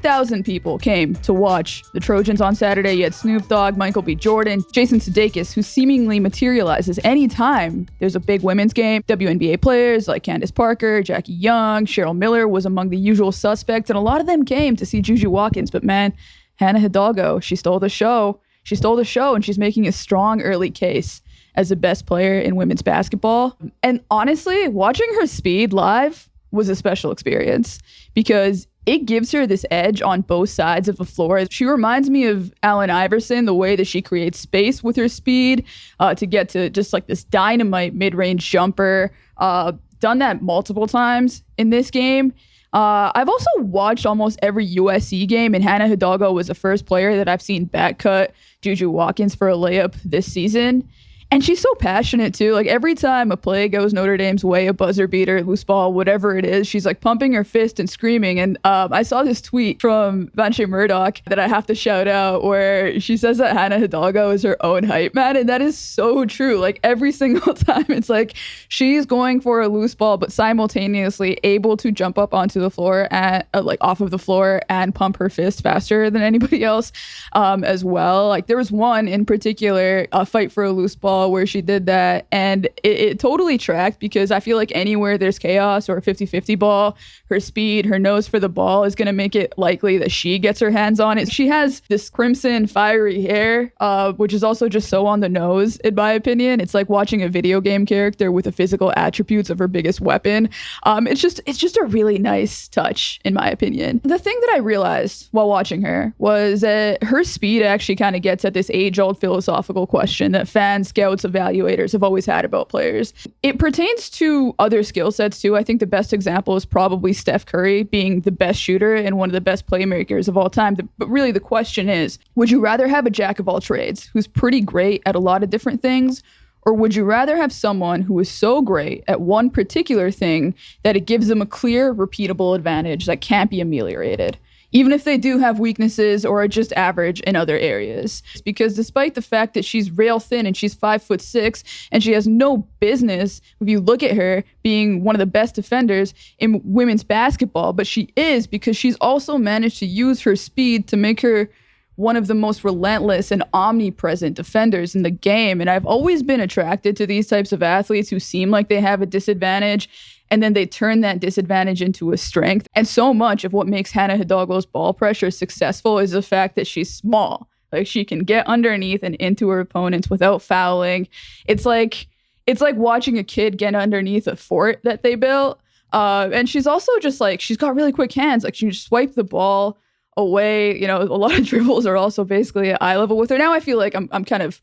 50,000 people came to watch the Trojans on Saturday. You had Snoop Dogg, Michael B. Jordan, Jason Sudeikis, who seemingly materializes anytime there's a big women's game. WNBA players like Candace Parker, Jackie Young, Cheryl Miller was among the usual suspects, and a lot of them came to see JuJu Watkins. But man, Hannah Hidalgo, she stole the show. She stole the show, and she's making a strong early case as the best player in women's basketball. And honestly, watching her speed live was a special experience because it gives her this edge on both sides of the floor. She reminds me of Allen Iverson, the way that she creates space with her speed to get to just like this dynamite mid-range jumper. Done that multiple times in this game. I've also watched almost every USC game, and Hannah Hidalgo was the first player that I've seen backcut JuJu Watkins for a layup this season. And she's so passionate too. Like every time a play goes Notre Dame's way, a buzzer beater, loose ball, whatever it is, she's like pumping her fist and screaming. And I saw this tweet from Vanche Murdoch that I have to shout out where she says that Hannah Hidalgo is her own hype man. And that is so true. Like every single time it's like she's going for a loose ball, but simultaneously able to jump up onto the floor and like off of the floor and pump her fist faster than anybody else as well. Like there was one in particular, a fight for a loose ball, where she did that, and it totally tracked because I feel like anywhere there's chaos or a 50-50 ball, her speed, her nose for the ball is going to make it likely that she gets her hands on it. She has this crimson fiery hair, which is also just so on the nose, in my opinion. It's like watching a video game character with the physical attributes of her biggest weapon. It's just a really nice touch, in my opinion. The thing that I realized while watching her was that her speed actually kind of gets at this age-old philosophical question that fans, scouts, evaluators have always had about players. It pertains to other skill sets too. I think the best example is probably Steph Curry being the best shooter and one of the best playmakers of all time. But really the question is, would you rather have a jack of all trades who's pretty great at a lot of different things, or would you rather have someone who is so great at one particular thing that it gives them a clear, repeatable advantage that can't be ameliorated, even if they do have weaknesses or are just average in other areas? Because despite the fact that she's rail thin and she's 5'6" and she has no business, if you look at her, being one of the best defenders in women's basketball, but she is because she's also managed to use her speed to make her one of the most relentless and omnipresent defenders in the game. And I've always been attracted to these types of athletes who seem like they have a disadvantage and then they turn that disadvantage into a strength. And so much of what makes Hannah Hidalgo's ball pressure successful is the fact that she's small. Like she can get underneath and into her opponents without fouling. It's like watching a kid get underneath a fort that they built. And she's also just like, she's got really quick hands. Like she can just swipe the ball away. You know, a lot of dribbles are also basically at eye level with her. Now I feel like I'm kind of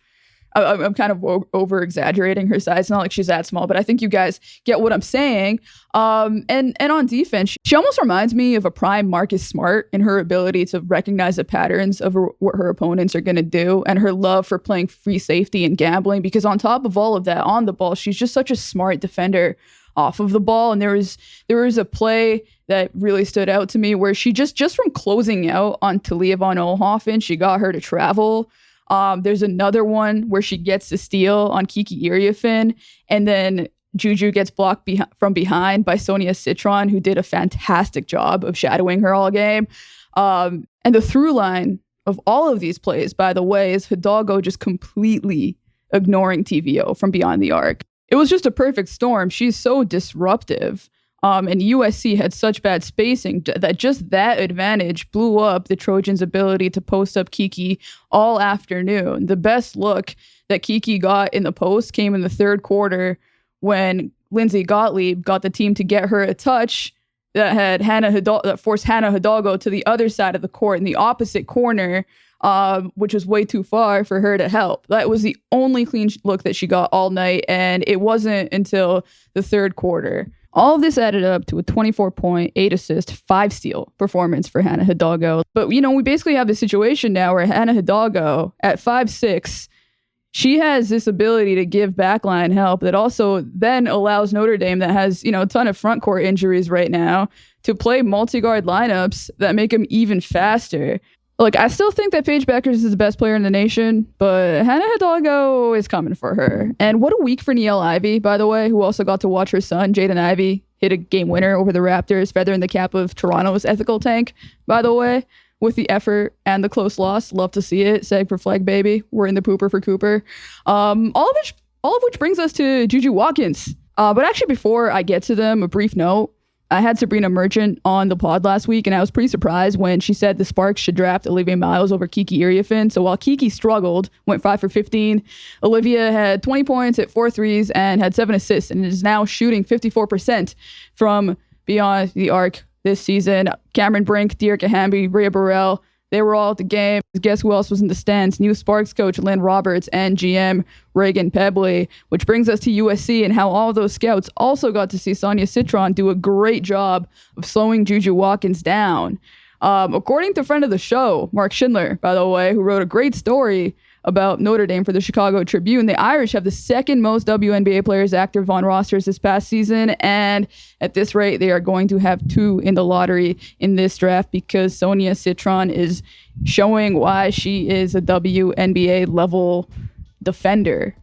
over exaggerating her size. It's not like she's that small, but I think you guys get what I'm saying. And on defense, she almost reminds me of a prime Marcus Smart in her ability to recognize the patterns of what her opponents are going to do and her love for playing free safety and gambling. Because on top of all of that, on the ball, she's just such a smart defender off of the ball. And there was a play that really stood out to me where she just from closing out on Talia von Oelhoffen, she got her to travel. There's another one where she gets the steal on Kiki Iriafin, and then JuJu gets blocked from behind by Sonia Citron, who did a fantastic job of shadowing her all game. And the through line of all of these plays, by the way, is Hidalgo just completely ignoring TVO from beyond the arc. It was just a perfect storm. She's so disruptive. And USC had such bad spacing that just that advantage blew up the Trojans' ability to post up Kiki all afternoon. The best look that Kiki got in the post came in the third quarter when Lindsay Gottlieb got the team to get her a touch that forced Hannah Hidalgo to the other side of the court in the opposite corner, which was way too far for her to help. That was the only clean look that she got all night, and it wasn't until the third quarter. All of this added up to a 24-point, 8-assist, 5-steal performance for Hannah Hidalgo. But, you know, we basically have this situation now where Hannah Hidalgo, at 5'6", she has this ability to give backline help that also then allows Notre Dame, that has, you know, a ton of front court injuries right now, to play multi-guard lineups that make them even faster. Look, I still think that Paige Bueckers is the best player in the nation, but Hannah Hidalgo is coming for her. And what a week for Niele Ivey, by the way, who also got to watch her son, Jaden Ivey, hit a game winner over the Raptors, feathering the cap of Toronto's ethical tank, by the way, with the effort and the close loss. Love to see it. Seg for flag, baby. We're in the pooper for Cooper. All of which brings us to JuJu Watkins. But actually, before I get to them, a brief note. I had Sabrina Merchant on the pod last week, and I was pretty surprised when she said the Sparks should draft Olivia Miles over Kiki Iriafin. So while Kiki struggled, went 5 for 15, Olivia had 20 points, hit 4 threes, and had 7 assists, and is now shooting 54% from beyond the arc this season. Cameron Brink, Dearica Hamby, Rhea Burrell, they were all at the game. Guess who else was in the stands? New Sparks coach Lynn Roberts and GM Reagan Pebley, which brings us to USC and how all of those scouts also got to see Sonia Citron do a great job of slowing JuJu Watkins down. According to friend of the show, Mark Schindler, by the way, who wrote a great story about Notre Dame for the Chicago Tribune, the Irish have the second most WNBA players active on rosters this past season, and at this rate, they are going to have 2 in the lottery in this draft because Sonia Citron is showing why she is a WNBA level defender.